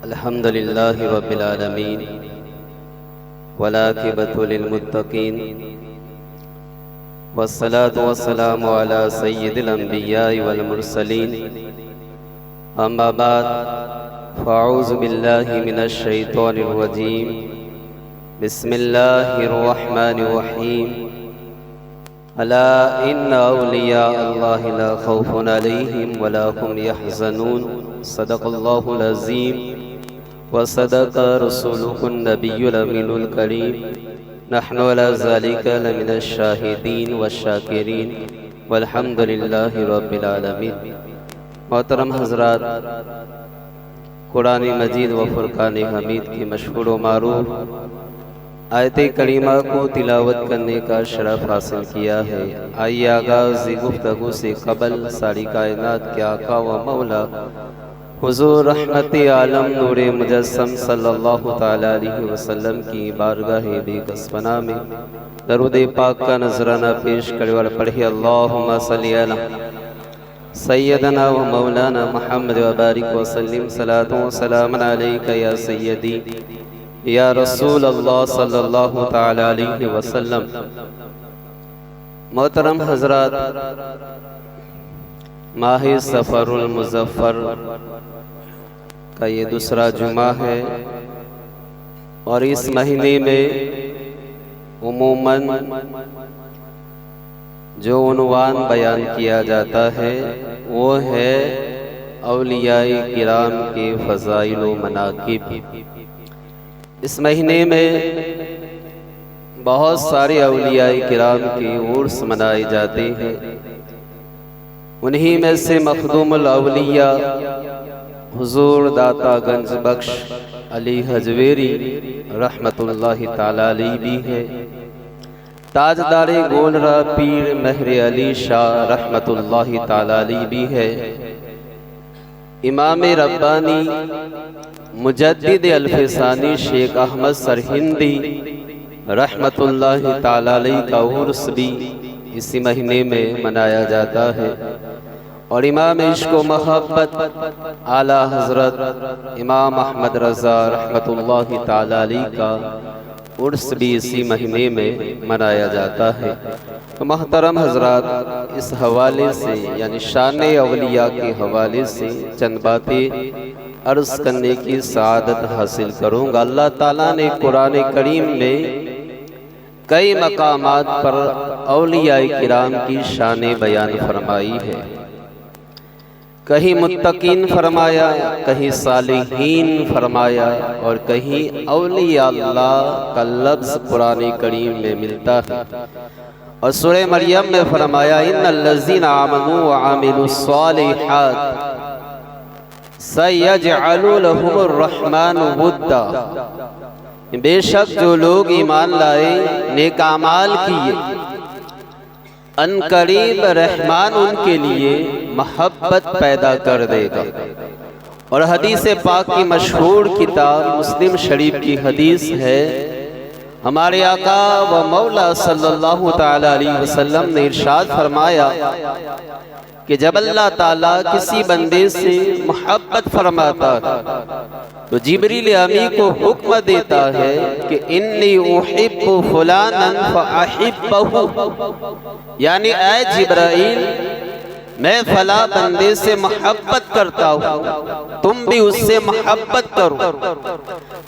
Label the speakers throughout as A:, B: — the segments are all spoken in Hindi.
A: अल्हम्दुलिल्लाहि रब्बिल आलमीन वलाकिबतु लिलमुत्तकीन वस्सलातु वस्सलामु अला सय्यिदिल अंबियाइ वल मुरसलीन अम्मा बाद फ़अऊज़ु बिल्लाहि मिनश शैतानिर रजीम बिस्मिल्लाहिर रहमानिर रहीम अला इन्ना औलिया अल्लाहि ला खौफुन अलैहिम वला हुम यहज़नून सदक़ल्लाहुल अज़ीम व सदक़ रसूलुहुन नबियुल अमीनुल करीम नहनु अला ज़ालिका लमिनश शाहिदीन वश्शाकिरीन वल्हम्दुलिल्लाहि रब्बिल आलमीन। मोहतरम हज़रात, कुरान मजीद व फुरकान हमीद की मशहूर व मारूफ आयत करीमा को तिलावत करने का शरफ हासिल किया है। आइए आगाज़ गुफ्तगू से कबल सारी कायनात के आका व मौला हुजूर रहमत आलम नूर मुजस्सम सल्लल्लाहु ताला अलैहि वसल्लम की बारगाह बेकसपना में दरूद पाक का नजराना पेश करे और पढ़े अल्लाहुम्मा सल्ली अला सय्यदना व मौलाना मुहम्मद व बारिक व सल्लिम सलातु व सलामन अलैका या सय्यदी या रसूल अल्लाह सल्लल्लाहु ताला अलैहि वसल्लम। मोहतरम हजरात, माह सफरुल मुज़फ्फर का ये दूसरा जुमा है और इस महीने में उमूमन जो उन्वान बयान किया जाता है वो है औलियाए किराम के फ़ज़ाइल व मनाक़िब। इस महीने में बहुत सारे औलियाए किराम के उर्स मनाए जाते हैं। उन्हीं में से मखदूमुल औलिया हुजूर दाता गंज बख्श अली हजवेरी रहमतुल्लाहि ताला अलैह भी है। ताजदारे गोलरा पीर महर अली शाह रहमतुल्लाहि ताला अलैह भी है। इमाम रब्बानी मुजद्दिद अल्फसानी शेख अहमद सरहिंदी रहमतुल्लाहि ताला अलैह का उर्स भी इसी महीने में मनाया जाता है। और इमाम इश्क व मोहब्बत आला हजरत इमाम अहमद रज़ा रहमतुल्लाहि ताला अलैह का उर्स भी इसी महीने में मनाया जाता है। तो मोहतरम हजरात, इस हवाले से यानी शान औलिया के हवाले से चंद बातें अर्ज़ करने की सआदत हासिल करूँगा। अल्लाह ताला ने कुरान करीम में कई मकामात पर औलियाए किराम की शान बयान फरमाई है। कहीं मुत्तकीन फरमाया, कहीं सालिहीन फरमाया और कहीं औलिया अल्लाह का लफ्ज़ कुरान करीम में मिलता है। और सूरह मरियम में फरमाया इन्नल्लज़ीना आमनू व आमिलुस्सालिहात सयजअलु लहुमुर रहमानु वुद्दा। बेशक जो लोग ईमान लाए, नेक अमाल किए, अनकरीब रहमान उनके लिए मोहब्बत पैदा कर देगा। और हदीस पाक की मशहूर किताब मुस्लिम शरीफ की हदीस है, हमारे आका व मौला सल्लल्लाहु ताला अलैहि वसल्लम ने इरशाद फरमाया कि जब अल्लाह ताला किसी बंदे से मोहब्बत फरमाता है तो जिब्रील अमी को हुक्म देता है कि इन्नी उहिब्बु फुलानन फअहिब्बहु, यानी ऐ जिब्राइल मैं फला बंदे से मोहब्बत करता हूँ, तुम भी उससे मोहब्बत करो।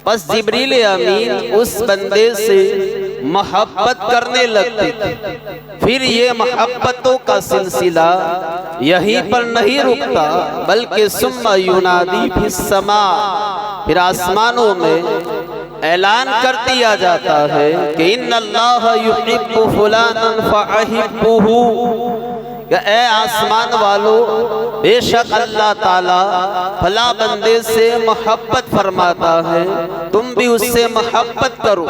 A: बस जिब्रील अमीन उस बंदे से मोहब्बत करने लगते थे। फिर ये मोहब्बतों का सिलसिला यहीं पर नहीं रुकता, बल्कि सुम्मा युनादी फिस समा, फिर आसमानों में ऐलान कर दिया जाता है कि इन्नल्लाह युहिब्बु फुलानन फअहिब्बुहु, ऐ आसमान वालों बेशक अल्लाह ताला फला बंदे से मोहब्बत फरमाता है, तुम भी उससे मोहब्बत करो।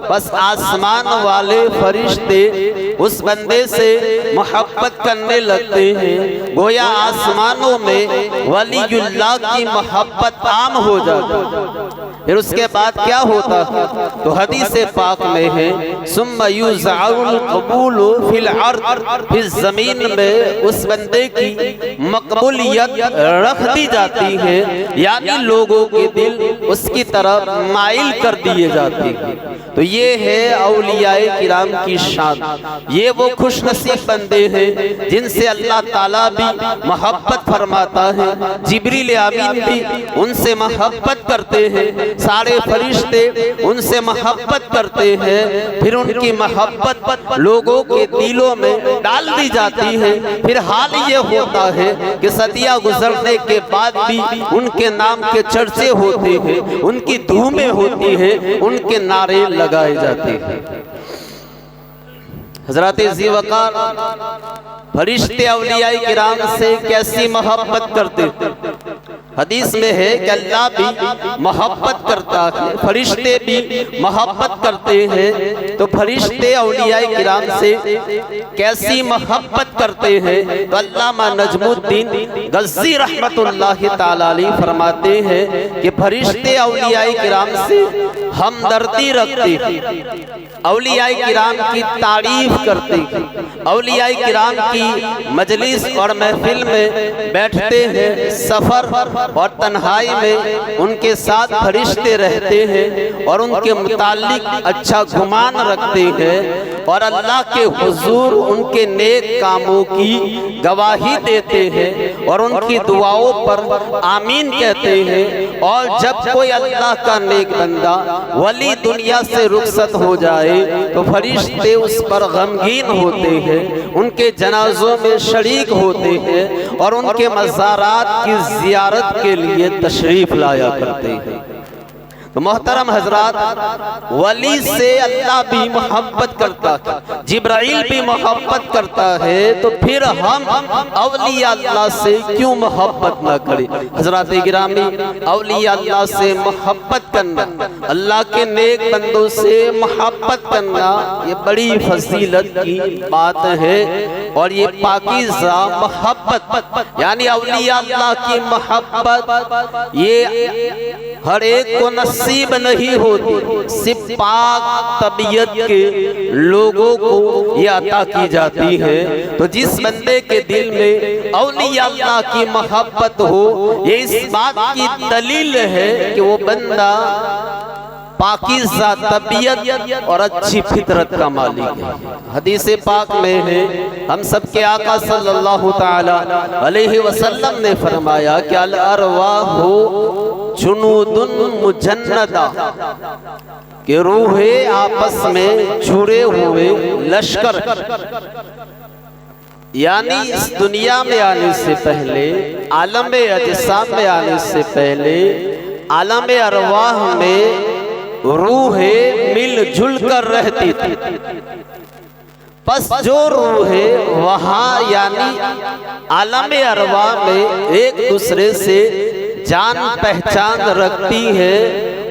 A: बस आसमान वाले फरिश्ते उस बंदे से मोहब्बत करने लगते हैं, गोया आसमानों में वलीयुल्लाह की मोहब्बत आम हो जाती। फिर उसके बाद क्या होता है? तो हदीस पाक में है सुम्मा युज़अउल क़बूलु फिल अर्द, फिर जमीन में उस बंदे की मकबूलियत रख दी जाती है, यानी लोगों के दिल उसकी तरफ माइल कर दिए जाते हैं। तो ये है औलियाए किराम की शान। ये वो खुशनसीब बंदे हैं जिनसे अल्लाह ताला भी मोहब्बत फरमाता है, जिब्रील अमीन भी उनसे मोहब्बत करते हैं, सारे फरिश्ते उनसे मोहब्बत करते हैं। फिर उनकी मोहब्बत लोगों के दिलों में डाल दी जाती है। फिर हाल ये होता है कि सदियां गुजरने के बाद भी उनके नाम के चर्चे होते हैं, उनकी धूमें होती है, उनके नारे लगाए जाते हैं। हज़रत ज़ीवकार फरिश्ते औलियाए किराम से कैसी मोहब्बत करते थे। हदीस में है कि अल्लाह भी मोहब्बत करता है, फरिश्ते भी मोहब्बत करते हैं। तो फरिश्ते औलियाए किराम से कैसी मोहब्बत करते हैं? तो अल्लामा नजमुद्दीन गज़्ज़ी रहमतुल्लाहि ताला अलैहि फरमाते हैं कि फरिश्ते औलियाए किराम से हमदर्दी रखते हैं, औलियाए किराम की तारीफ करते हैं, औलियाए किराम की मजलिस और महफिल में बैठते हैं, सफर और तन्हाई में उनके साथ फरिश्ते रहते हैं और उनके मुतालिक अच्छा गुमान रखते हैं और अल्लाह के हुजूर उनके नेक कामों की गवाही देते हैं और उनकी दुआओं पर आमीन कहते हैं। और जब कोई अल्लाह का नेक बंदा वली दुनिया से रुखसत हो जाए तो फरिश्ते उस पर गमगीन होते हैं, उनके जनाजों में शरीक होते हैं और उनके मज़ारात की ज़ियारत के लिए तशरीफ लाया करते हैं। तो मोहतरम हजरात, वली से अल्लाह भी मोहब्बत करता है, जिब्राइल भी मोहब्बत करता है, तो फिर हम औलिया अल्लाह से क्यों मोहब्बत ना करें? हजरात गिरामी, औलिया अल्लाह से मोहब्बत करना, अल्लाह के नेक बंदों से मोहब्बत करना, ये बड़ी फजीलत की बात है। और ये पाकीज़ा मोहब्बत यानी औलिया अल्लाह की मोहब्बत ये हर एक को नसीब नहीं होती, सिर्फ पाक तबीयत के लोगों को ये अता की जाती है। तो जिस बंदे के दिल में औलिया अल्लाह की मोहब्बत हो, ये इस बात की दलील है कि वो बंदा पाकीज़ा तबीयत और अच्छी फितरत का मालिक है। हदीस पाक में है, हम सबके आका सल्लल्लाहु ताला अलैहि वसल्लम ने फरमाया कि अल अरवाहु जुनूदुन मुजन्नदा, कि रूहे आपस में जुड़े हुए लश्कर, यानी इस दुनिया में आने से पहले, आलम अजसाम में आने से पहले, आलम अरवाह में रूहे मिलजुल कर रहती थी। बस जो रूहे वहाँ यानी आलम अरवाह में एक दूसरे से जान पहचान रखती है,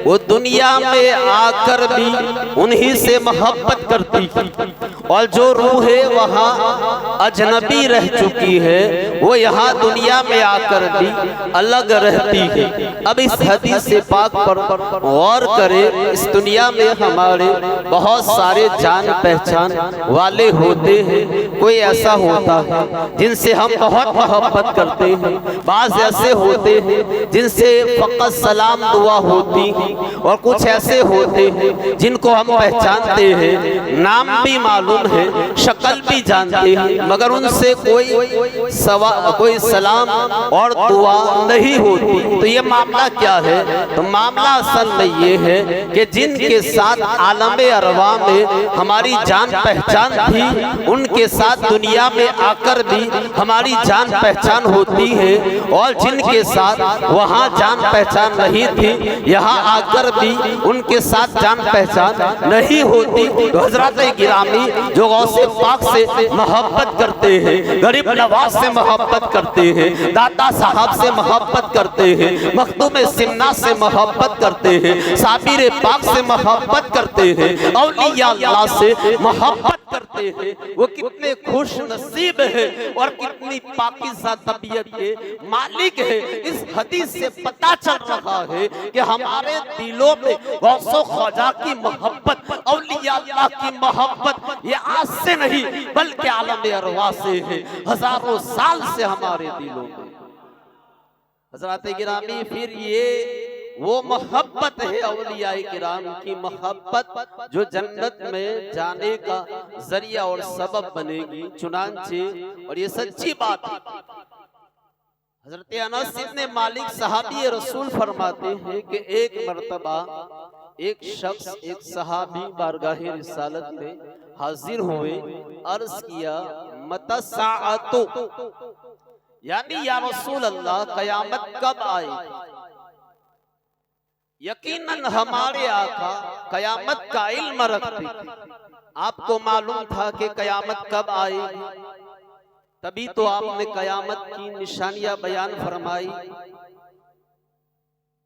A: वो दुनिया में आकर भी उन्हीं से मोहब्बत करती है। और जो रूहें वहाँ अजनबी रह चुकी है, वो यहाँ दुनिया में आकर भी अलग रहती है। अब इस हदीस से पाक पर गौर करें। इस दुनिया में हमारे बहुत सारे जान पहचान वाले होते हैं। कोई ऐसा होता है जिनसे हम बहुत मोहब्बत करते हैं, बाज़ ऐसे होते हैं जिनसे फ़कत सलाम दुआ होती है, और कुछ ऐसे होते हैं जिनको हम पहचानते हैं, नाम भी मालूम है, शक्ल भी जानते हैं, मगर उनसे कोई सलाम और दुआ नहीं होती। तो ये मामला क्या है? तो मामला असल में ये है कि जिनके साथ आलम अरवा में हमारी जान पहचान थी, उनके साथ दुनिया में आकर भी हमारी जान पहचान होती है, और जिनके साथ वहाँ जान पहचान नहीं थी, यहाँ आकर भी उनके साथ जान पहचान नहीं होती। तो हजरत गिरामी जो गौसे पाक से मोहब्बत करते हैं, गरीब नवाज से मोहब्बत करते हैं, दाता साहब से मोहब्बत करते हैं, मखदूम सिन्ना से मोहब्बत करते हैं, साबिर पाक से मोहब्बत करते हैं, औलिया अल्लाह से मोहब्बत करते हैं, वो कितने खुश नसीब है और कितनी पाकीज़ा तबीयत के मालिक है। इस हदीस से पता चल रहा है कि हमारे दिलों में गौसो ख्वाजा की मोहब्बत, औलिया अल्लाह की मोहब्बत ये आज से नहीं बल्कि आलम अरवा से है, हजारों साल से हमारे दिलों में। हज़रात गिरामी, फिर ये वो मोहब्बत है औलियाए किराम की मोहब्बत जो जन्नत में जाने का जरिया और सबब बनेगी। चुनांचे और ये सच्ची बात है, हजरत अनस इब्ने मालिक सहाबी रसूल फरमाते हैं कि एक मर्तबा एक शख्स, एक सहाबी बारगाहे रिसालत में हाजिर हुए, अर्ज किया मतसाअतु, यानी या रसूल अल्लाह कयामत कब आएगी? यकीनन हमारे आका कयामत का इल्म रखते थे, आपको मालूम था कि कयामत कब आएगी, तभी तो आपने कयामत की निशानियां बयान फरमाई।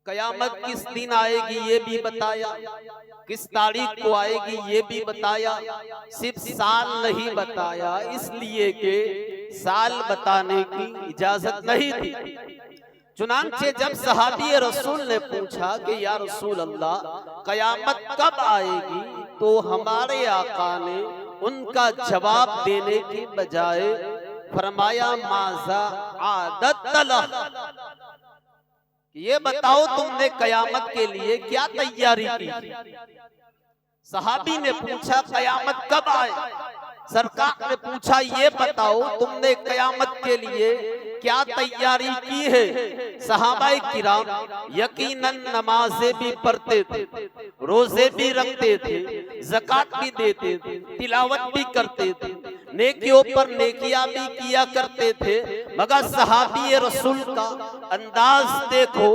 A: कयामत किस दिन आएगी ये भी बताया, किस तारीख को आएगी ये भी बताया, सिर्फ साल नहीं बताया, इसलिए कि साल बताने की इजाजत नहीं थी। चुनांचे जब सहाबी रसूल ने पूछा कि या रसूल अल्लाह कयामत कब आएगी, तो हमारे आका ने उनका जवाब देने की बजाय फरमाया माजा आदत, ये बताओ तुमने कयामत के लिए क्या तैयारी की? सहाबी ने पूछा कयामत कब आए? सरकार ने पूछा ये बताओ तुमने कयामत के लिए क्या तैयारी की है? सहाबाए किराम यकीनन नमाजें भी पढ़ते थे, रोजे भी रखते थे, ज़कात भी देते थे, तिलावत भी करते थे, नेकियों पर नेकियां भी किया करते थे, मगर सहाबी रसूल का अंदाज देखो,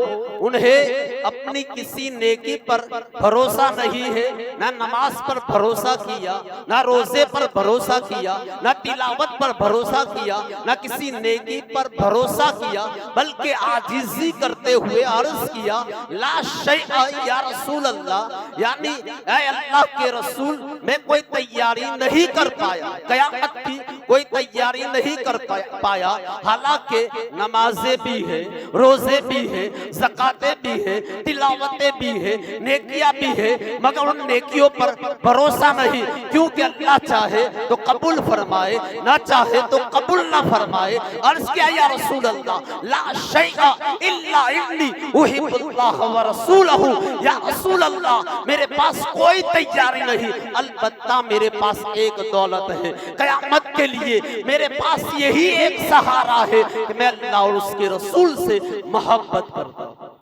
A: उन्हें अपनी किसी नेकी पर भरोसा नहीं है, ना नमाज पर भरोसा किया, ना रोजे पर भरोसा किया, ना तिलावत पर भरोसा किया, ना किसी नेकी पर भरोसा किया, बल्कि आजिज़ी करते हुए अर्ज किया ला शैअ या रसूल अल्लाह, यानी ऐ अल्लाह के रसूल मैं कोई तैयारी नहीं कर पाया, कयामत की कोई तैयारी नहीं कर पाया। हालांकि नमाजें भी है, रोजे भी है, ज़कातें भी है, तिलावतें भी है, नेकियां भी है, मगर उन नेकियों पर भरोसा नहीं, क्योंकि अल्लाह चाहे तो कबूल फरमाए, ना चाहे तो कबूल ना फरमाए। अर्ज किया या रसूल अल्लाह ला शैअ इल्ला इन्नी उहिब्बुल्लाह व रसूलहू, या रसूल अल्लाह मेरे पास कोई तैयारी नहीं, अलबत्ता मेरे पास एक दौलत है, कयामत के लिए मेरे पास यही एक सहारा है कि मैं अल्लाह और उसके रसूल से मोहब्बत करता हूं।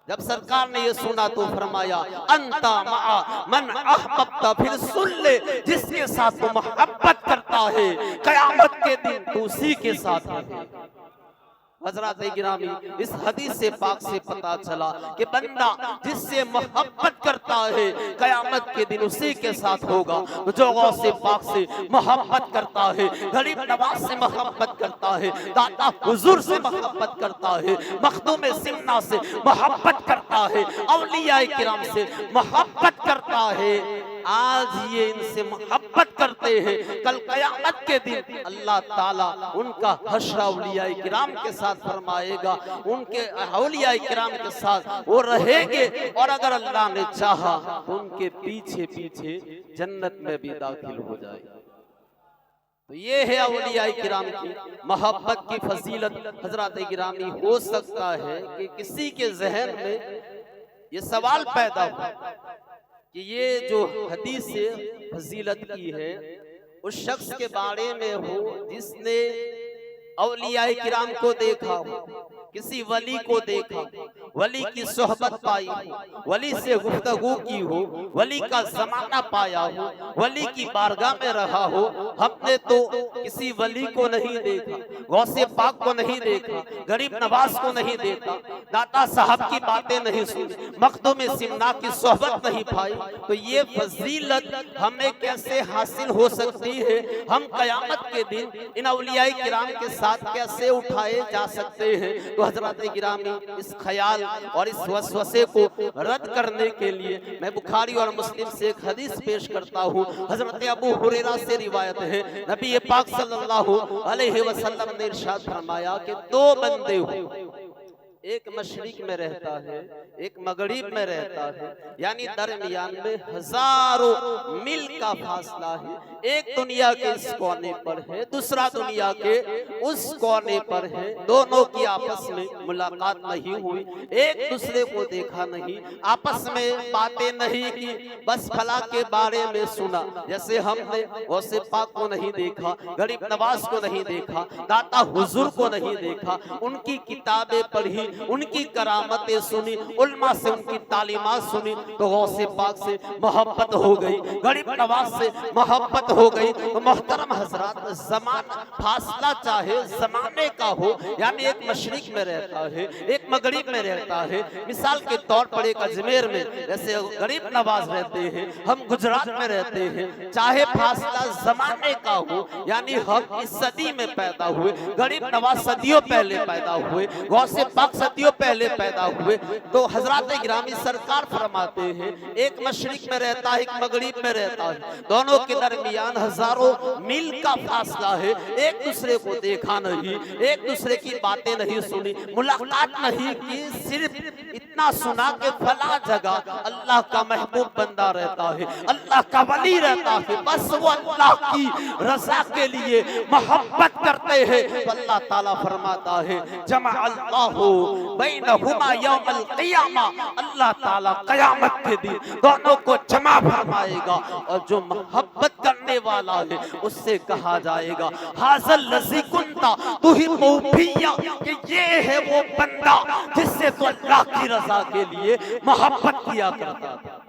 A: जब सरकार ने ये सुना तो फरमाया अंता मा मन अहबब्ता, फिर सुन ले जिसके साथ तू मोहब्बत करता है कयामत के दिन तू उसी के साथ है। हज़रात गिरामी, इस हदीस से पाक से पता चला कि बंदा जिससे मोहब्बत करता है कयामत के दिन उसी के साथ होगा। जो गौसे पाक से मोहब्बत करता है, गरीब नवाज से मोहब्बत करता है, दाता हुजूर से मोहब्बत करता है, मखदूम सिमना से मोहब्बत करता है, औलिया किराम से मोहब्बत करता है, आज ये इनसे मोहब्बत करते हैं, कल कयामत के दिन अल्लाह ताला उनका हश्र औलिया किराम के साथ फरमाएगा, उनके औलिया किराम के साथ वो रहेंगे, और अगर अल्लाह ने चाहा तो उनके पीछे पीछे जन्नत में भी दाखिल हो जाए। तो ये है औलिया किराम की मोहब्बत की फजीलत। हजरत गिरामी, हो सकता है कि किसी के जहन में ये सवाल पैदा हो कि ये जो हदीस से फजीलत की है उस शख्स के बारे में हो जिसने औलिया किराम को देखा हो, किसी वली को देखा, वली की सोहबत पाई हो, वली से गुफ्तगू की हो, वली का जमाना पाया हो, वली की बारगाह में रहा हो। हमने तो किसी वली को नहीं देखा, गौसे पाक को नहीं देखा, गरीब नवाज को नहीं देखा, दाता साहब की बातें नहीं सुनी, मखदूम सिमना की सोहबत नहीं पाई, तो ये फजीलत हमें कैसे हासिल हो सकती है? हम कयामत के दिन इन औलिया किराम के साथ कैसे उठाए जा सकते हैं? तो हजरत गिरामी, इस ख्याल और इस वसवसे को रद्द करने के लिए मैं बुखारी और मुस्लिम से एक हदीस पेश करता हूँ। हजरत अबू हुरैरा से रिवायत है, नबी पाक सल्लल्लाहु अलैहि वसल्लम ने इरशाद फरमाया कि दो बंदे हो, एक मशरिक में रहता है, एक मगरिब में रहता है, यानी दरमियान में हजारों मील का फासला है। एक दुनिया के इस कोने पर है, दूसरा दुनिया के उस कोने पर है। दोनों की आपस में मुलाकात नहीं हुई, एक दूसरे को देखा नहीं, आपस में बातें नहीं की, बस फला के बारे में सुना। जैसे हमने गौसे पाक को नहीं देखा, गरीब नवाज को नहीं देखा, दाता हुजूर को नहीं देखा, उनकी किताबें पढ़ी, उनकी करामतें सुनी, उल्मा से उनकी तालीमात सुनी, तो गौसे पाक से मोहब्बत हो गई, गरीब नवाज से मोहब्बत हो गई। तो मोहतरम हजरात, ज़माना फासला चाहे ज़माने का हो, यानी एक मशरिक में रहता है, एक मगरिब में रहता है। मिसाल के तौर पर एक अजमेर में जैसे गरीब नवाज रहते हैं, हम गुजरात में रहते हैं, चाहे फासला ज़माने का हो, यानी हम इस सदी में पैदा हुए, गरीब नवाज सदियों पहले पैदा हुए, गौसे पाक सदियों पहले पैदा हुए। तो हजरात गिरामी सरकार फरमाते हैं, एक मशरिक में रहता है, एक मगरिब में रहता है, दोनों के दरमियान हजारों मील का फासला है। एक दूसरे को देखा नहीं, एक दूसरे की बातें नहीं सुनी, मुलाकात नहीं की, सिर्फ इतना सुना कि फला जगह अल्लाह का महबूब बंदा रहता है, अल्लाह का वली रहता है, बस वो अल्लाह की रजा के लिए मोहब्बत करते हैं। तो अल्लाह ताला फरमाता है, जमा अल्लाहु बैनहुमा यौमल क़ियामा, अल्लाह ताला क़यामत के दिन दोनों को जमा फरमाएगा। और जो मोहब्बत करने वाला है उससे कहा जाएगा, हाज़ल लज़ी कुंता तुहिब्बु फिया, कि ये है वो बंदा जिससे तो अल्लाह की रजा के लिए मोहब्बत किया करता था।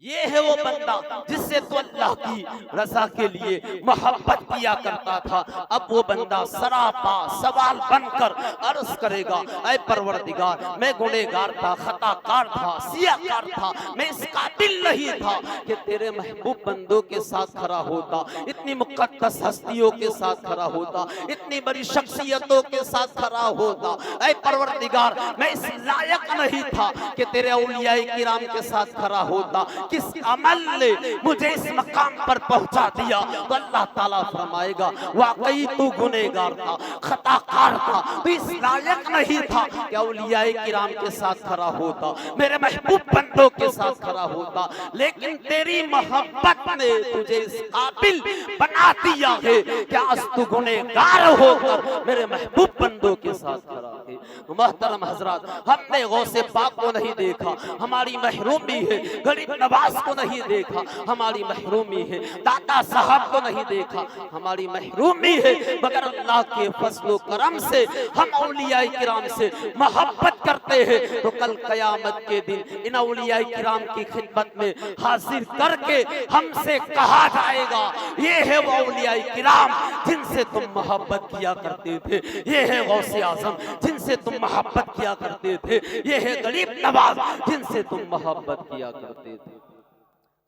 A: ये है वो बंदा जिससे तो अल्लाह की रजा के लिए मोहब्बत किया करता था। अब वो बंदा सरापा सवाल बनकर अर्ज करेगा, ऐ परवरदिगार, मैं गुनहगार था, खताकार था, सियाकार था, मैं इस काबिल नहीं था कि तेरे महबूब बंदों के साथ खड़ा होता, इतनी मुक़द्दस हस्तियों के साथ खड़ा होता, इतनी बड़ी शख्सियतों के साथ खड़ा होता। ऐ परवरदिगार, मैं इस लायक नहीं था कि तेरे औलिया किराम के साथ खड़ा होता, किस अमल ने मुझे इस मकाम पर पहुंचा दिया। तो अल्लाह ताला फरमाएगा, वाकई तू गुनहगार था, खताकार था, तू इस लायक नहीं था कि औलियाए किराम के साथ खड़ा होता, मेरे महबूब बंदों के साथ खड़ा होता, लेकिन तेरी मोहब्बत ने तुझे इस काबिल बना दिया है कि आज तू गुनहगार होकर मेरे महबूब बंदों के साथ खड़ा है। मोहतरम हजरात, हमने गौसे पाक को नहीं देखा, हमारी महरूमी है, गरीब नवाज को नहीं देखा, हमारी महरूमी है, दाता साहब को नहीं देखा, हमारी महरूमी है, मगर अल्लाह के फज़्ल करम से हम औलिया किराम से मोहब्बत करते हैं। तो कल क़यामत के दिन इन औलिया किराम की खिदमत में हाजिर करके हमसे कहा जाएगा, ये है वो औलिया किराम जिनसे तुम मोहब्बत किया करते थे, ये है गौसे आज़म जिनसे तुम मोहब्बत किया करते थे, ये है गरीब नवाज जिनसे तुम मोहब्बत किया करते थे।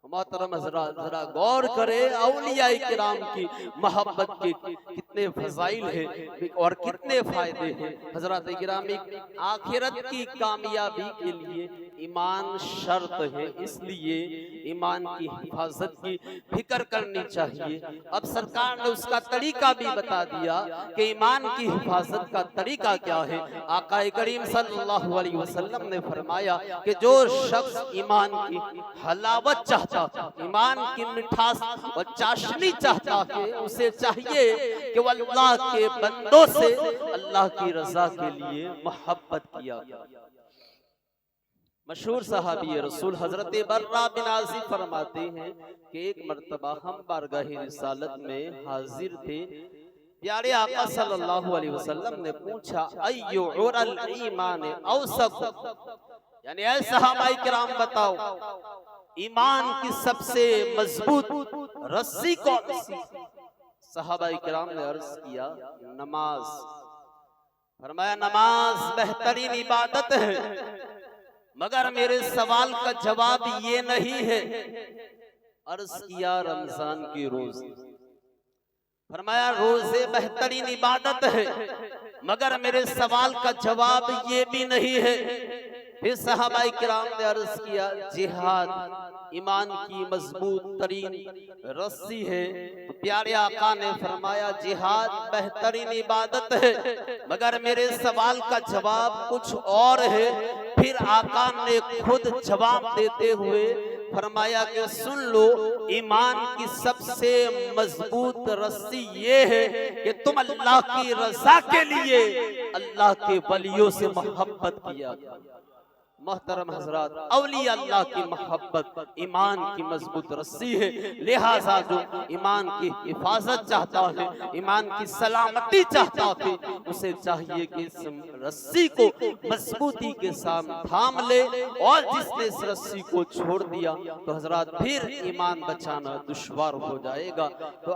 A: मोहतरम हज़रात, जरा गौर करें, औलिया किराम की मोहब्बत के कितने फजाइल हैं और कितने फायदे हैं। हज़रात गिरामी, आखिरत की कामयाबी के लिए ईमान शर्त है, इसलिए ईमान की हिफाजत की फिक्र करनी चाहिए। अब सरकार ने उसका तरीका भी बता दिया कि ईमान की हिफाजत का तरीका क्या है। आका करीम सल्लल्लाहु अलैहि वसल्लम ने फरमाया कि जो शख्स ईमान की हलावत चाहता, ईमान की मिठास और चाशनी चाहता है, उसे चाहिए कि वो अल्लाह के बंदों से अल्लाह की रजा के लिए मोहब्बत किया। मशहूर सहाबी रसूल हजरत बर्रा बिन आज़िब फरमाते हैं कि एक मर्तबा हम बारगाह रिसालत में हाजिर थे, प्यारे आका सल्लल्लाहु अलैहि वसल्लम ने पूछा, अय्यु उरल ईमान औसक, यानी ऐ सहाबाए किराम बताओ, ईमान की सबसे मजबूत रस्सी कौन सी? सहाबाए किराम ने अर्ज किया, नमाज। फरमाया, नमाज बेहतरीन इबादत है, मगर मेरे सवाल का जवाब ये नहीं है। अर्ज किया, रमजान की रोज़े। फरमाया, रोजे बेहतरीन इबादत है, मगर मेरे सवाल का जवाब ये भी नहीं है। फिर सहाबाई किराम ने अर्ज किया, जिहाद ईमान की मजबूत तरीन रस्सी है। तो प्यारे आका ने फरमाया, जिहाद बेहतरीन इबादत है, मगर मेरे सवाल का जवाब कुछ और है। फिर आका ने खुद जवाब देते हुए फरमाया कि सुन लो, ईमान की सबसे मजबूत रस्सी ये है कि तुम अल्लाह की रज़ा के लिए अल्लाह के वलियों से मोहब्बत किया। मोहतरम हजरात, औलिया अल्लाह की मोहब्बत ईमान की मजबूत रस्सी है। लिहाजा जो ईमान की हिफाजत चाहता है, ईमान की सलामती चाहता है, उसे चाहिए कि इस रस्सी को मजबूती के साथ थाम ले। और जिसने इस रस्सी को छोड़ दिया तो हजरात फिर ईमान बचाना दुश्वार हो जाएगा। तो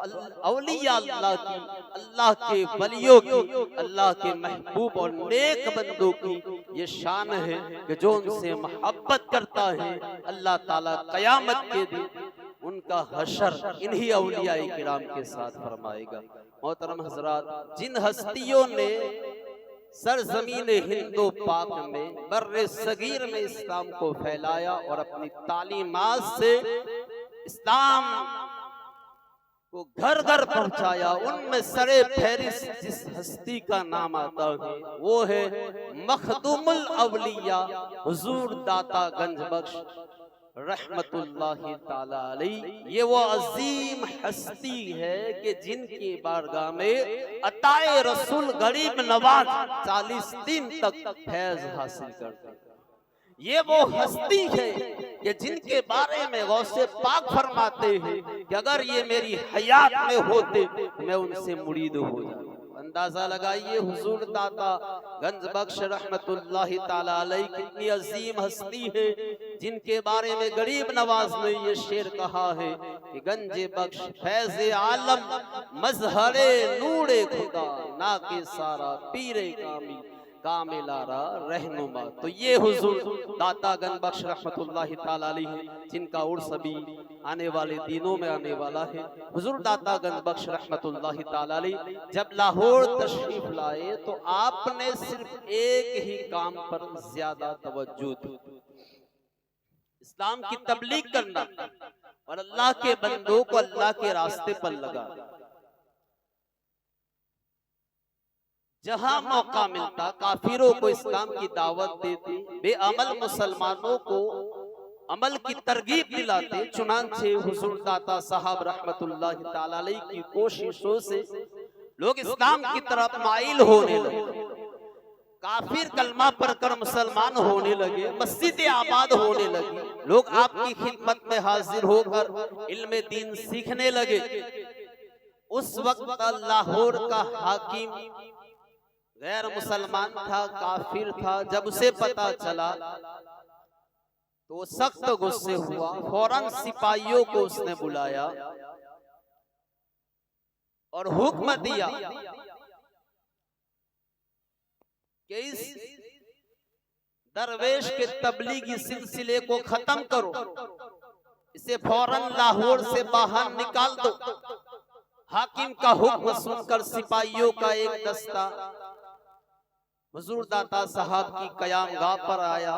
A: औलिया अल्लाह की, अल्लाह के वलियों की, अल्लाह के महबूब और नेक बंदों की ये शान है कि जो उनसे मोहब्बत करता है, अल्लाह ताला कयामत के दिन उनका हशर इन्हीं औलिया किराम के साथ फरमाएगा। मोहतरम हजरात, जिन हस्तियों ने सरजमीन हिंदो पाक में, बर्रे सगीर में इस्लाम को फैलाया और अपनी तालीमात से इस्लाम को घर घर पहुंचाया, उनमें सरे फहरिस्त जिस हस्ती का नाम आता है वो है मखदूमुल अवलिया हुजूर दाता गंज बख्श रहमतुल्लाहि ताला अलैहि। ये वो अजीम हस्ती है कि जिनकी बारगाह में अताए रसूल गरीब नवाज 40 दिन तक फैज हासिल करते हैं। ये वो हस्ती है कि जिनके बारे में गौसे पाक फरमाते हैं कि अगर ये मेरी हयात में होते मैं उनसे मुरीद हो जाता। अंदाजा लगाइए हुजूर दाता गंज बख्श रहमतुल्लाहि ताला अलैहि कितनी अजीम हस्ती है, जिनके बारे में गरीब नवाज ने ये शेर कहा है कि गंज बख्श फैज़े आलम मजहरे नूरे खुदा ना के सारा पीरे कामिल कामिलारा रहनुमा। तो ये हुजूर दाता गंज बख्श रहमतुल्लाहि ताला अलैहि जिनका उर्स अभी आने वाले दिनों में आने वाला है। हुजूर दाता गंज बख्श रहमतुल्लाहि ताला अलैहि जब लाहौर तशरीफ लाए तो आपने सिर्फ एक ही काम पर ज्यादा तवज्जो दी, इस्लाम की तबलीग करना और अल्लाह के बंदों को अल्लाह के रास्ते पर लगा। जहां मौका मिलता काफिरों को इस्लाम की दावत देते, बेअमल मुसलमानों को अमल की तरगीब दिलाते। चुनांचे हुजूर दाता साहब रहमतुल्लाहि ताला अलैहि की कोशिशों से लोग इस्लाम की तरफ माइल होने लगे, काफिर कलमा पढ़कर मुसलमान होने लगे, मस्जिदें आबाद होने लगी, लोग आपकी खिदमत में हाजिर होकर इल्म दीन सीखने लगे। उस वक्त लाहौर का हाकिम गैर मुसलमान था, काफिर था। जब उसे पता चला तो वो सख्त गुस्से हुआ, फौरन सिपाहियों को उसने बुलाया और हुक्म दिया कि इस दरवेश के तबलीगी सिलसिले को खत्म करो, इसे फौरन लाहौर से बाहर निकाल दो। हाकिम का हुक्म सुनकर सिपाहियों का एक दस्ता हुजूर दाता साहब की कयामगाह पर आया।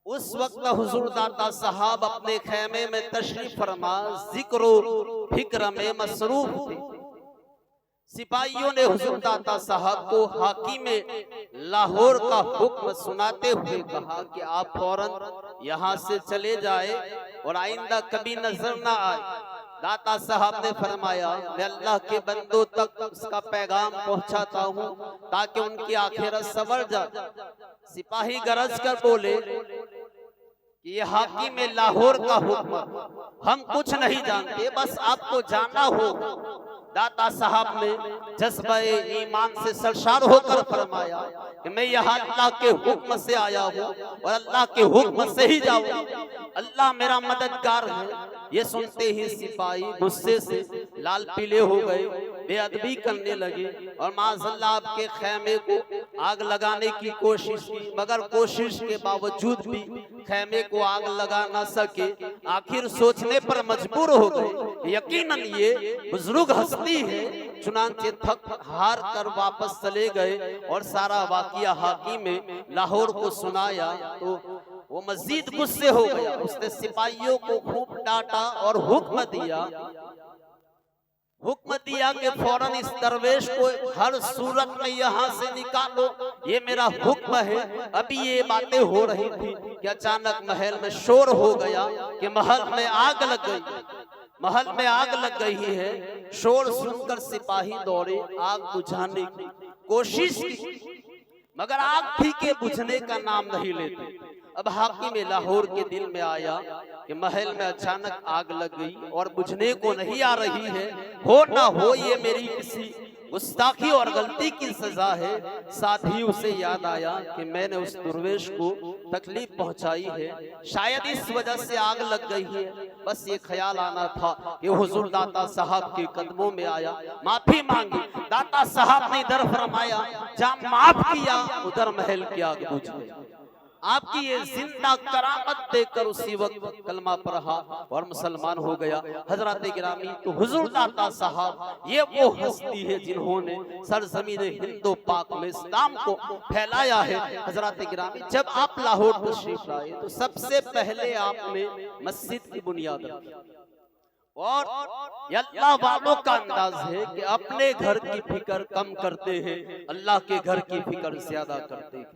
A: उस वक्त हुजूर दाता साहब अपने खेमे में तशरीफ फरमा जिक्र फिक्र में मसरूफ थे। सिपाहियों ने हुजूर दाता साहब को हाकिम लाहौर का हुक्म सुनाते हुए कहा कि आप फौरन यहाँ से चले जाए और आइंदा कभी नजर ना आए। दाता साहब ने फरमाया, मैं अल्लाह के बंदों तक उसका पैगाम पहुंचाता हूं ताकि उनकी आखिरत संवर जाए। सिपाही गरज कर बोले कि ये हाकिम लाहौर का हुक्म, हम कुछ नहीं जानते, बस आपको जाना होगा। दाता साहब ने जज्बे ईमान से सरशार होकर फरमाया कि मैं यहाँ अल्लाह के हुक्म से आया हूँ और अल्लाह के हुक्म से ही जाऊँ, अल्लाह मेरा मददगार है। ये सुनते ही सिपाही गुस्से से लाल पीले हो गए, बेअदबी करने लगे और माज़अल्लाह आपके खेमे को आग लगाने की कोशिश की, मगर कोशिश के बावजूद भी खेमे को आग लगा ना सके। आखिर सोचने पर मजबूर हो गए, यकीनन ये बुजुर्ग हस्ती है चुनांचे थक हार कर वापस चले गए और सारा वाकिया हाकिम में लाहौर को सुनाया तो वो मजीद गुस्से हो गया। उसने सिपाहियों को खूब डांटा और हुक्म दिया कि फौरन इस दरवेश को हर सूरत में यहाँ से निकालो, ये मेरा हुक्म है। अभी ये बातें हो रही थी कि अचानक महल में शोर हो गया कि महल में आग लग गई है। शोर सुनकर सिपाही दौड़े, आग बुझाने की कोशिश की, मगर आग फीके बुझने का नाम नहीं लेते। अब हाकिम लाहौर के दिल में आया कि महल में अचानक आग लग गई और बुझने को नहीं आ रही है, हो ना हो ये मेरी किसी गुस्ताखी और गलती की सजा है। साथ ही उसे याद आया कि मैंने उस दुर्वेश को तकलीफ पहुंचाई है, शायद इस वजह से आग लग गई है। बस ये ख्याल आना था कि हुजूर दाता साहब के कदमों में आया, माफी मांगी। दाता साहब ने इधर फरमाया, जहाँ माफ किया उधर महल की आग बुझ गई। आपकी ये जिंदा करामत देखकर उसी वक्त कलमा पढ़ा और मुसलमान हो गया। हजरत गिरामी, तो हुजूर दाता साहब ये वो हस्ती है जिन्होंने सरजमीन हिंदो पाक में इस्लाम को फैलाया है। हजरत गिरामी, जब आप लाहौर तशरीफ लाए तो सबसे पहले आपने मस्जिद की बुनियाद रखी और अल्लाह वालों का अंदाज है कि अपने घर की फिक्र कम करते हैं, अल्लाह के घर की फिक्र ज्यादा करते हैं।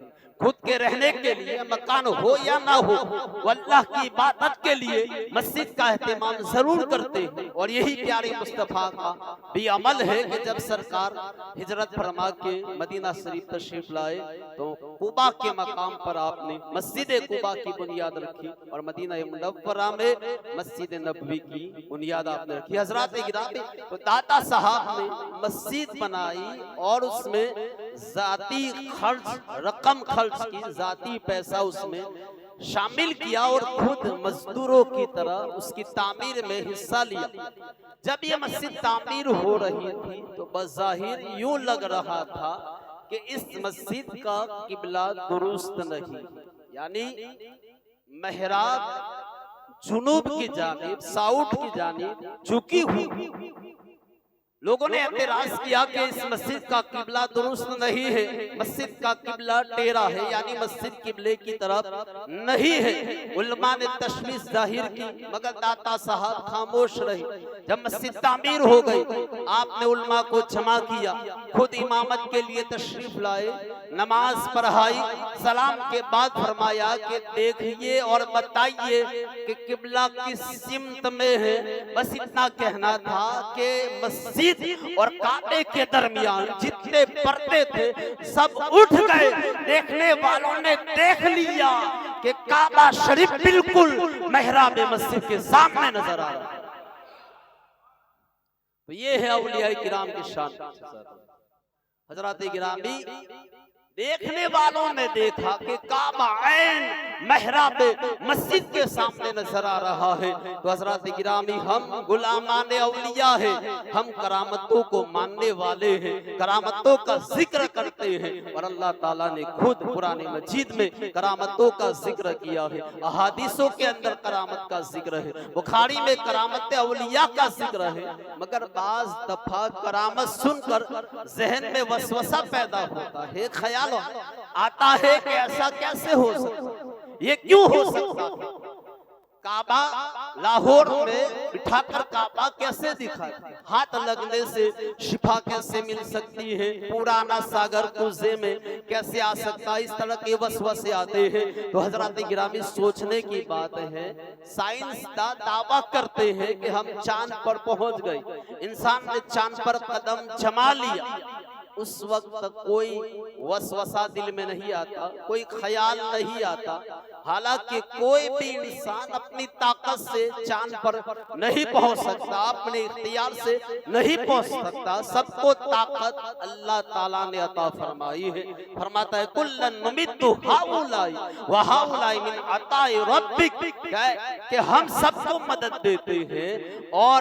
A: खुद के रहने के लिए मकान हो या ना हो, वो अल्लाह की इबादत के लिए मस्जिद का एहतमाम जरूर करते हैं। और यही प्यारे मुस्तफा का भी अमल है कि जब सरकार हिजरत फरमा के मदीना शरीफ तशरीफ लाए तो कुबा के मकाम पर आपने मस्जिद कुबा की बुनियाद रखी और मदीना मुनव्वरा में मस्जिद नबवी की बुनियाद आपने रखी। हजरत गिरामी, तो दाता साहब ने मस्जिद बनाई और उसमें जाती रकम खर्च की, जाती पैसा उसमें शामिल किया और खुद मजदूरों की तरह उसकी तामीर में हिस्सा लिया। जब ये मस्जिद तामीर हो रही थी तो बज़ाहिर यूं लग रहा था कि इस मस्जिद का किबला दुरुस्त नहीं, यानी मेहराब जुनूब की जानिब, साउथ की जानिब झुकी हुई। लोगों ने एतराज किया कि इस मस्जिद का किबला दुरुस्त नहीं है, मस्जिद का किबला टेढ़ा है, यानी मस्जिद किबले की तरफ नहीं है। उलमा ने तशवीश जाहिर की, मगर दाता साहब खामोश रहे। जब मस्जिद तामीर हो गई, आपने उलमा को जमा किया, खुद इमामत के लिए तशरीफ लाए, नमाज पढ़ाई, सलाम के बाद फरमाया कि देखिए और बताइए कि किबला किस सिमत में है। बस इतना कहना था कि मस्जिद और काबे के दरमियान जितने पर्दे थे सब उठ गए। देखने वालों ने देख लिया कि काबा शरीफ बिल्कुल मेहराब मस्जिद के सामने नजर आ रहा है। तो ये है औलिया किराम की शान। हजरत गिरामी, देखने वालों ने देखा कि काबा ऐन मेहराब मस्जिद के सामने नजर आ रहा है। तो हजरत गिरामी, हम गुलामाने औलिया है, हम करामतों को मानने वाले हैं, करामतों का जिक्र करते हैं। और अल्लाह ताला ने खुद कुरान मजीद में करामतों का जिक्र किया है, अहादीसों के अंदर करामत का जिक्र है, बुखारी में करामत औलिया का जिक्र है। मगर बाज दफा करामत सुनकर जहन में वसवसा पैदा होता है, ख्याल आता है कि ऐसा कैसे हो सकता, ये क्यों हो सकता। काबा लाहौर में बिठाकर काबा कैसे दिखा, हाथ लगने से शिफा कैसे मिल सकती है, पुराना सागर कुजे में कैसे आ सकता, इस तरह के वसवसे आते हैं। तो हजरत गिरामी, सोचने की बात है, साइंस का दावा करते हैं कि हम चांद पर पहुंच गए, इंसान ने चांद पर कदम जमा लिया। उस वक्त तक कोई वसवसा दिल में नहीं आता, कोई ख्याल नहीं आता। हालांकि कोई भी इंसान अपनी ताकत से चांद पर नहीं पहुंच सकता, अपने इख्तियार से नहीं पहुंच सकता। सबको ताकत अल्लाह ताला ने अता फरमाई है। फरमाता है, कुल्लन नुमिद्दु हाउलाई व हाउलाई मिन अताए रब्बिक, कि हम सबको मदद देते हैं और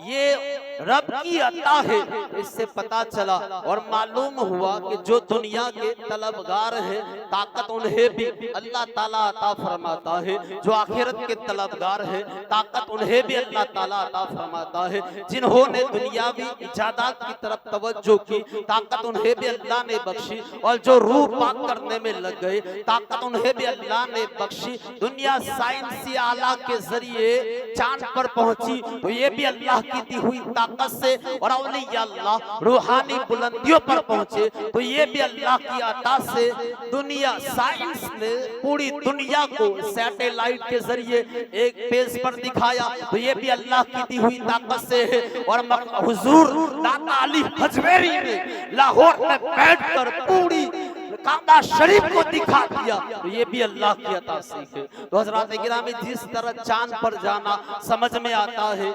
A: ये रब की अता है। इससे पता चला और मालूम हुआ कि जो दुनिया के तलबगार हैं ताकत उन्हें भी अल्लाह ताला अता फरमाता है, जो आखिरत के तलबगार हैं ताकत उन्हें भी अल्लाह ताला अता फरमाता है, जिन्होंने दुनियावी इजादात की तरफ तवज्जो की ताकत उन्हें भी अल्लाह ने बख्शी, और जो रूह पाक करने में लग गए ताकत उन्हें भी अल्लाह ने बख्शी। दुनिया साइंसी आला के जरिए चांद पर पहुंची तो ये भी अल्लाह की दी हुई ताकत से, और औलिया अल्लाह रूहानी बुलंदियों पर पहुंचे तो ये भी अल्लाह की अता से। दुनिया साइंस ने पूरी दुनिया को सैटेलाइट के जरिए एक पेज पर दिखाया तो ये भी अल्लाह की दी हुई ताकत से है। और हुजूर दाता अली हजवेरी ने लाहौर में बैठकर पूरी काबा शरीफ को दिखा दिया तो ये भी अल्लाह की अता से है। तो हजरात गिरामी, जिस तरह चांद पर जाना समझ में आता है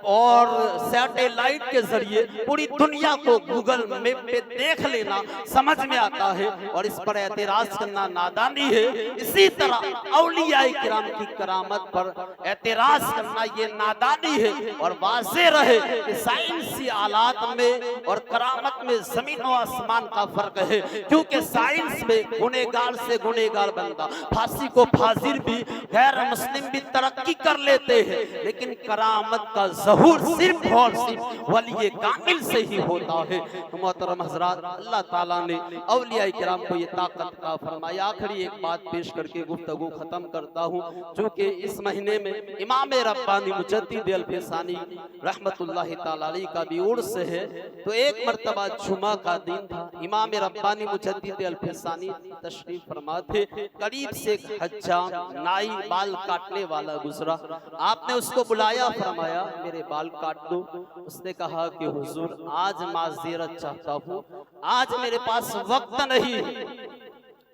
A: और सैटेलाइट के जरिए पूरी दुनिया को गूगल मैप पे देख लेना समझ में आता है और इस पर एतराज करना नादानी है, इसी तरह औलिया किराम की करामत पर एतराज करना ये नादानी है। और वाज़ेह रहे कि साइंसी आलात में और करामत में जमीन और आसमान का फर्क है, क्योंकि साइंस में गुनेगार से गुनेगार बंदा, फांसी को फाजिर भी, गैर मुस्लिम भी तरक्की कर लेते हैं, लेकिन करामत का ज़हूर सिर्फ और सिर्फ वली कामिल से ही होता है। तो मोहतरम हज़रात, अल्लाह ताला ने औलिया किराम को ये ताकत का फरमाया। आखिरी एक बात पेश करके गुफ्तगू खत्म करता हूँ, चूँकि इस महीने में इमाम रब्बानी मुजद्दिद अल-फैसानी रहमतुल्लाहि ताला अलैह का भी उर्स है। तो एक मरतबा जुमा का दिन था, इमाम रब्बानी मुजद्दिद अल-फैसानी तशरीफ फरमा थे। करीब से एक हज्जाम नाई बाल काटने वाला गुजरा, आपने उसको बुलाया, फरमाया मेरे बाल काट दो। उसने कहा कि हुजूर आज माज़ीरत चाहता हूँ, आज मेरे पास वक्त नहीं।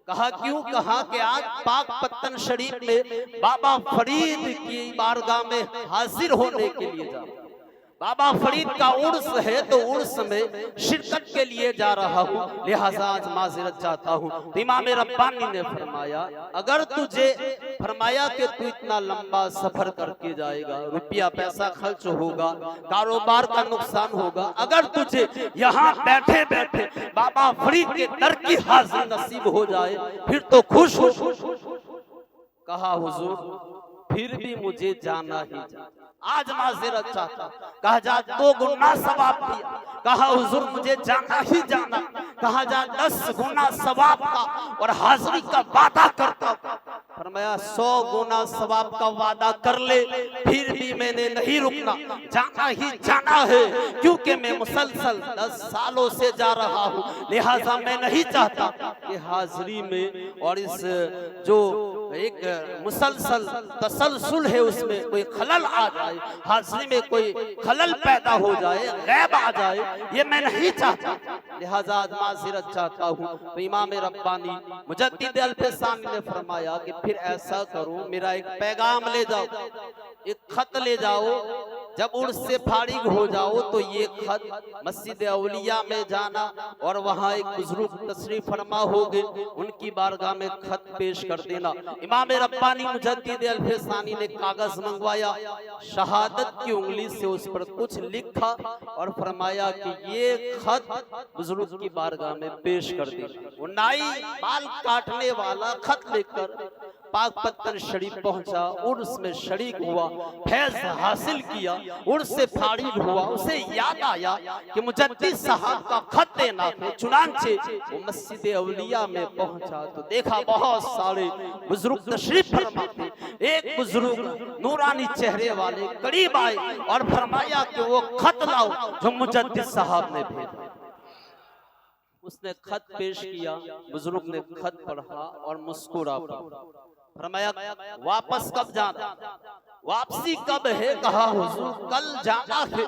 A: कहा क्यों? कहा कि आज पाक पत्तन शरीफ में बाबा फरीद की बारगाह में हाजिर होने के लिए जाऊं। बाबा फरीद का उर्स है तो उर्स में शिरकत के लिए जा रहा हूँ, लिहाजा आज माज़िरत चाहता हूँ। तो इमाम रब्बानी ने फरमाया, अगर तुझे फरमाया कि तू इतना लंबा सफर करके जाएगा, रुपया पैसा खर्च होगा, कारोबार का नुकसान होगा, अगर तुझे यहाँ बैठे बैठे बाबा फरीद के दर की हाजिर नसीब हो जाए फिर तो खुश हो। कहा हुजूर फिर भी मुझे जाना ही जाना, आज माज़िरत चाहता। कहा जा 2 गुना सवाब दिया। कहा हुजूर मुझे जाना ही जाना। कहा जा 10 गुना सवाब का और हाजिरी का वादा करता। फरमाया 100 गुना सवाब का वादा कर ले, फिर भी मैंने नहीं रुकना, जाना ही जाना है, क्योंकि मैं मुसलसल 10 सालों से जा रहा हूँ, लिहाजा मैं नहीं चाहता कि हाजिरी में और इस जो एक मुसलसल तसलसल है उसमें कोई खलल आ जाए, हाजिरी में कोई खलल पैदा हो जाए, गैब आ जाए, ये मैं नहीं चाहता, लिहाजा आज माज़िरत चाहता हूँ। तो इमाम रब्बानी मुजद्दिद अल-फैसानी ने फरमाया कि फिर ऐसा करो, मेरा एक पैगाम ले जाओ, एक खत ले जाओ, जब उर्स से फारिग हो जाओ तो ये खत मस्जिद औलिया में जाना और वहाँ एक बुजुर्ग तशरीफ फरमा होंगे, उनकी बारगाह में खत पेश कर देना। इमाम रब्बानी मुजद्दिद अल-फैसानी ने कागज मंगवाया, शहादत की उंगली से उस पर कुछ लिखा और फरमाया कि ये खत बुजुर्ग की बारगाह में पेश कर देना। वो नाई बाल काटने वाला खत लेकर पाक पत्तन शरीफ पहुंचा, उर्स में शरीक हुआ, फैज हासिल किया, उर्स से फारिग हुआ। उसे याद आया कि मुजद्दिद साहब का खत देना है, चुनांचे वो मस्जिद औलिया में पहुंचा तो देखा बहुत सारे बुजुर्ग तशरीफ फरमा थे। एक बुजुर्ग नूरानी चेहरे वाले करीब आए और फरमाया कि वो खत लाओ जो मुजद्दिद साहब ने भेजा। उसने खत पेश किया, बुजुर्ग ने खत पढ़ा और मुस्कुरा पड़ा। फरमाया वापस कब जाना, वापसी कब है? कहा हुजूर कल जाना है।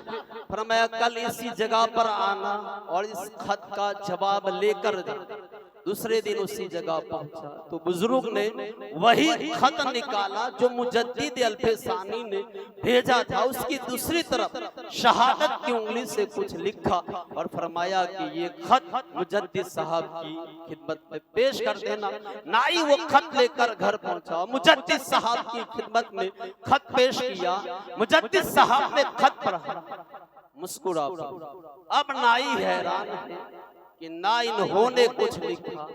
A: फरमाया कल इसी जगह पर आना और इस खत का जवाब लेकर जाना। दूसरे दिन उसी जगह पहुंचा तो बुजुर्ग ने वही खत निकाला जो मुजद्दिद अल-फैसानी ने भेजा था, उसकी दूसरी तरफ शहादत की उंगली से कुछ लिखा और फरमाया कि ये खत मुजद्दिद साहब की खिदमत में पेश कर देना। नाई वो खत लेकर घर पहुंचा, मुजद्दिद साहब की खिदमत में खत पेश किया। मुजद्दिद साहब ने खत पढ़ा, मुस्कुरा पड़े। अब नाई हैरान है कि ना इन्होंने कुछ लिखा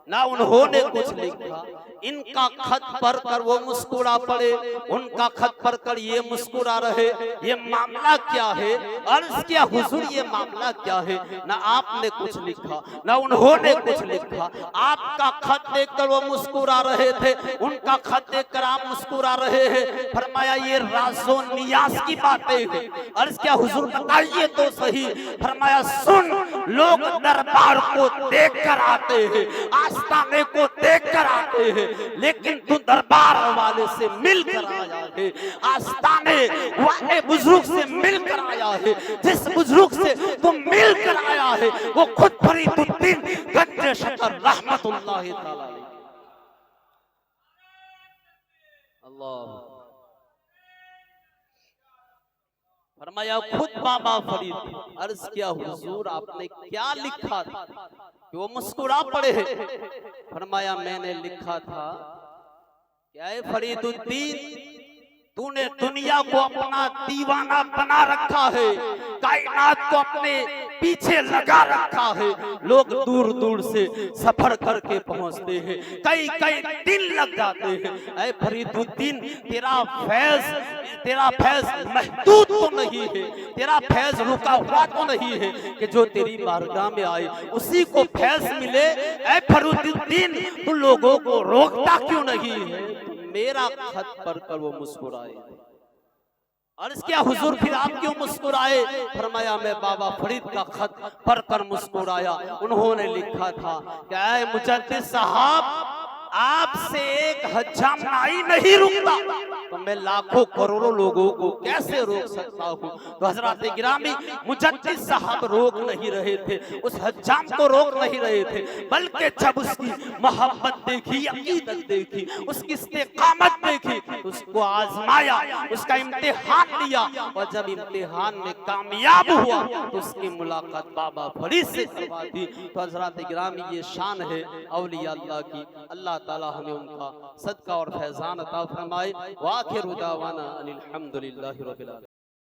A: ना उन्होंने कुछ लिखा, इनका खत पढ़ कर वो मुस्कुरा पड़े, उनका खत पढ़ कर ये मुस्कुरा रहे। ये मामला क्या है? अर्ज किया हुजूर ये मामला क्या है? ना आपने कुछ लिखा ना उन्होंने कुछ लिखा, आपका खत देखकर वो मुस्कुरा रहे थे, उनका खत देखकर आप मुस्कुरा रहे हैं। फरमाया ये राज़ो नियाज़ की बातें हैं। अर्ज किया हुजूर बताइए तो सही। फरमाया सुन, लोग दरबार को देख कर आते हैं, आस्ताने को देख कर आते हैं, लेकिन तू दरबार वाले से मिल कर आया है, आस्ताने वाले बुजुर्ग से मिल कर आया है। जिस बुजुर्ग से तू मिल कर आया है वो खुद फरीदुद्दीन गंज शकर रहमतुल्लाहि तआला अलैह। अल्लाह फरमाया खुद बाबा फरीद। अर्ज किया हुजूर आपने क्या लिखा था कि वो मुस्कुरा पड़े? फरमाया मैंने लिखा था क्या है फरीदुद्दीन, तूने दुनिया को अपना दीवाना बना रखा है, कायनात को अपने पीछे लगा रखा है। लोग दूर दूर से सफर करके पहुंचते हैं, कई कई दिन लग जाते हैं। ऐ फरीदुद्दीन तेरा फैज महदूद तो नहीं है, तेरा फैज रुका हुआ तो नहीं है कि जो तेरी बारगाह में आए उसी को फैज मिले। ऐ फरीदुद्दीन तू लोगों को रोकता क्यों नहीं है? मेरा खत पढ़कर वो मुस्कुराए। अर्ज किया हुजूर फिर आप क्यों मुस्कुराए? फरमाया मैं बाबा फरीद का खत पढ़कर मुस्कुराया। उन्होंने लिखा था क्या है मुजद्दिद साहब, आपसे एक हज्जाम नाई नहीं रुकता तो मैं लाखों करोड़ों लोगों को कैसे रोक सकता हूँ? तो हजरत गिरामी मुजद्दिद साहब रोक नहीं रहे थे, उस हज्जाम को रोक नहीं रहे थे, बल्कि जब उसकी मोहब्बत देखी, अकीदत देखी, उसकी इस्तिकामत देखी, उसको आजमाया, उसका इम्तिहान लिया, और जब इम्तिहान में कामयाब हुआ तो उसकी मुलाकात बाबा फरीद से करवा दी। तो हजरत गिरामी ये शान है औलिया अल्लाह की। अल्लाह ताला हमें उनका सदका और फैजान अता फरमाए। व आखिरु दावाना अनिल हम्दुलिल्लाहि रब्बिल आलमीन।